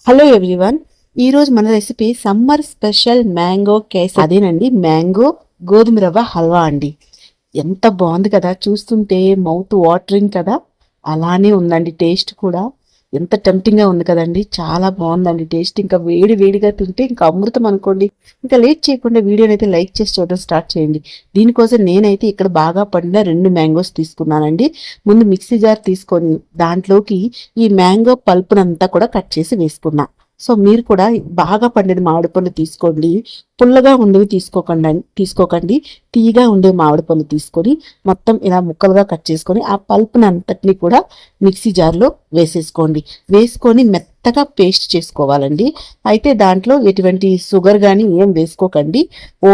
Hello everyone. ఈరోజు మన recipe summer special mango kesari. అదేనండి, మ్యాంగో గోధుమ రవ్వ హల్వా అండి. ఎంత బాగుంది కదా, చూస్తుంటే మౌత్ వాటరింగ్ కదా, అలానే ఉందండి. టేస్ట్ కూడా ఎంత టెంప్టింగ్గా ఉంది కదండి, చాలా బాగుందండి టేస్ట్. ఇంకా వేడి వేడిగా తింటే ఇంకా అమృతం అనుకోండి. ఇంకా లేట్ చేయకుండా వీడియోని అయితే లైక్ చేసి చూడడం స్టార్ట్ చేయండి. దీనికోసం నేనైతే ఇక్కడ బాగా పండిన 2 మ్యాంగోస్ తీసుకున్నానండి. ముందు మిక్సీ జార్ తీసుకొని దాంట్లోకి ఈ మ్యాంగో పల్పునంతా కూడా కట్ చేసి వేసుకున్నా. సో మీరు కూడా బాగా పండిన మామిడి పళ్ళు తీసుకోండి. పుల్లగా ఉండేవి తీసుకోకండి. తీయగా ఉండే మామిడి పళ్ళు తీసుకొని మొత్తం ఇలా ముక్కలుగా కట్ చేసుకొని ఆ పల్పుని అంతటిని కూడా మిక్సీ జార్లో వేసేసుకోండి. వేసుకొని మెత్తగా పేస్ట్ చేసుకోవాలండి. అయితే దాంట్లో ఎటువంటి షుగర్ కానీ ఏం వేసుకోకండి.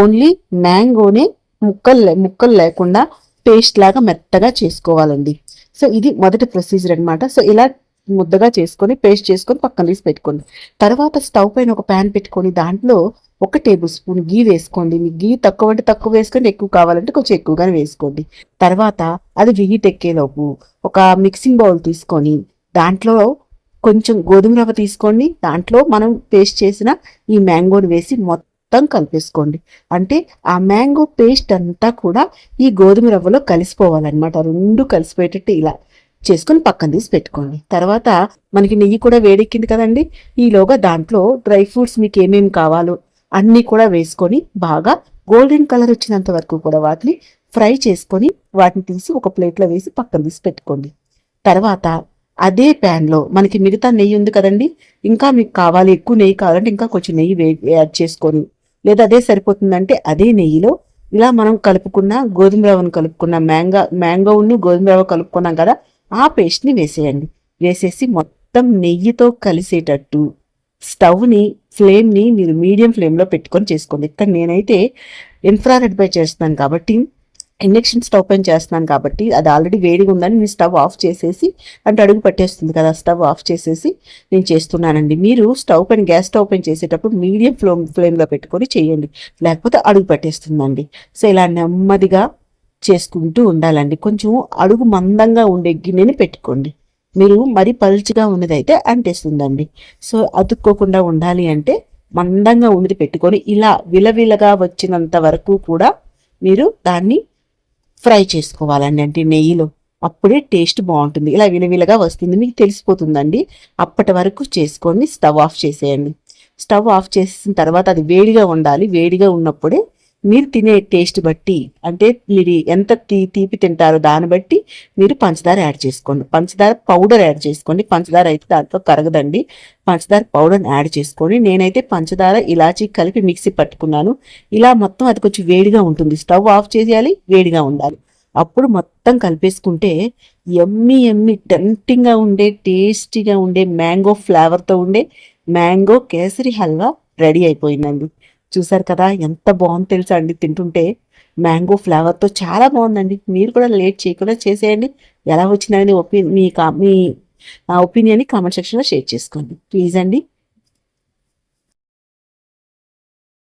ఓన్లీ మ్యాంగోనే ముక్కలు లేకుండా పేస్ట్ లాగా మెత్తగా చేసుకోవాలండి. సో ఇది మొదటి ప్రొసీజర్ అనమాట. సో ఇలా ముద్దగా చేసుకొని పేస్ట్ చేసుకొని పక్కన తీసి పెట్టుకోండి. తర్వాత స్టవ్ పైన ఒక ప్యాన్ పెట్టుకొని దాంట్లో 1 టేబుల్ స్పూన్ గీ వేసుకోండి. మీకు గీ తక్కువ అంటే తక్కువ వేసుకోండి, ఎక్కువ కావాలంటే కొంచెం ఎక్కువగానే వేసుకోండి. తర్వాత అది ఎక్కేలోపు ఒక మిక్సింగ్ బౌల్ తీసుకొని దాంట్లో కొంచెం గోధుమ రవ్వ తీసుకోండి. దాంట్లో మనం పేస్ట్ చేసిన ఈ మ్యాంగోని వేసి మొత్తం కలిపేసుకోండి. అంటే ఆ మ్యాంగో పేస్ట్ అంతా కూడా ఈ గోధుమ రవ్వలో కలిసిపోవాలన్నమాట. రెండు కలిసిపోయేటట్టు ఇలా చేసుకొని పక్కన తీసి పెట్టుకోండి. తర్వాత మనకి నెయ్యి కూడా వేడెక్కింది కదండి. ఈలోగా దాంట్లో డ్రై ఫ్రూట్స్ మీకు ఏమేమి కావాలో అన్నీ కూడా వేసుకొని బాగా గోల్డెన్ కలర్ వచ్చినంత వరకు కూడా వాటిని ఫ్రై చేసుకొని వాటిని తీసి ఒక ప్లేట్లో వేసి పక్కన తీసి పెట్టుకోండి. తర్వాత అదే ప్యాన్లో మనకి మిగతా నెయ్యి ఉంది కదండి, ఇంకా మీకు కావాలి, ఎక్కువ నెయ్యి కావాలంటే ఇంకా కొంచెం నెయ్యి యాడ్ చేసుకొని, లేదా అదే సరిపోతుందంటే అదే నెయ్యిలో ఇలా మనం కలుపుకున్న గోధుమ రవ్వను కలుపుకున్న మ్యాంగోని గోధుమ రవ్వ కలుపుకున్నాం కదా, ఆ పేస్ట్ని వేసేయండి. వేసేసి మొత్తం నెయ్యితో కలిసేటట్టు ఫ్లేమ్ని మీరు మీడియం ఫ్లేమ్లో పెట్టుకొని చేసుకోండి. ఇక్కడ నేనైతే ఇన్ఫ్రారెడ్ పై చేస్తున్నాను కాబట్టి, ఇండక్షన్ స్టవ్ పైన చేస్తున్నాను కాబట్టి అది ఆల్రెడీ వేడిగా ఉందని నేను స్టవ్ ఆఫ్ చేసేసి, అంటే అడుగు పట్టేస్తుంది కదా, స్టవ్ ఆఫ్ చేసేసి నేను చేస్తున్నానండి. మీరు గ్యాస్ స్టవ్ పైన చేసేటప్పుడు మీడియం ఫ్లేమ్లో పెట్టుకొని చేయండి, లేకపోతే అడుగు పట్టేస్తుందండి. సో ఇలా నెమ్మదిగా చేసుకుంటూ ఉండాలండి. కొంచెం అడుగు మందంగా ఉండే గిన్నెని పెట్టుకోండి. మీరు మరీ పలుచగా ఉన్నదైతే అంటేస్తుందండి. సో అతుక్కోకుండా ఉండాలి అంటే మందంగా ఉన్నది పెట్టుకొని ఇలా విలవిలగా వచ్చినంత వరకు కూడా మీరు దాన్ని ఫ్రై చేసుకోవాలండి, అంటే నెయ్యిలో. అప్పుడే టేస్ట్ బాగుంటుంది. ఇలా విలవిలగా వస్తుంది, మీకు తెలిసిపోతుందండి. అప్పటి వరకు చేసుకొని స్టవ్ ఆఫ్ చేసేయండి. స్టవ్ ఆఫ్ చేసిన తర్వాత అది వేడిగా ఉండాలి. వేడిగా ఉన్నప్పుడే మీరు తినే టేస్ట్ బట్టి, అంటే మీరు ఎంత తీపి తింటారో దాన్ని బట్టి మీరు పంచదార యాడ్ చేసుకోండి. పంచదార పౌడర్ యాడ్ చేసుకోండి. పంచదార అయితే దాంట్లో కరగదండి. పంచదార పౌడర్ యాడ్ చేసుకొని, నేనైతే పంచదార ఇలాచీ కలిపి మిక్సీ పట్టుకున్నాను. ఇలా మొత్తం అది కొంచెం వేడిగా ఉంటుంది. స్టవ్ ఆఫ్ చేసేయాలి, వేడిగా ఉండాలి. అప్పుడు మొత్తం కలిపేసుకుంటే ఎమ్మి టెంప్టింగ్గా ఉండే, టేస్టీగా ఉండే, మ్యాంగో ఫ్లేవర్తో ఉండే మ్యాంగో కేసరి హల్వా రెడీ అయిపోయిందండి. చూసారు కదా, ఎంత బాగుంది తెలుసా అండి. తింటుంటే మ్యాంగో ఫ్లేవర్తో చాలా బాగుందండి. మీరు కూడా లేట్ చేయకుండా చేసేయండి. ఎలా వచ్చినాయని మీ ఒపీనియన్ని కామెంట్ సెక్షన్లో షేర్ చేసుకోండి ప్లీజ్ అండి.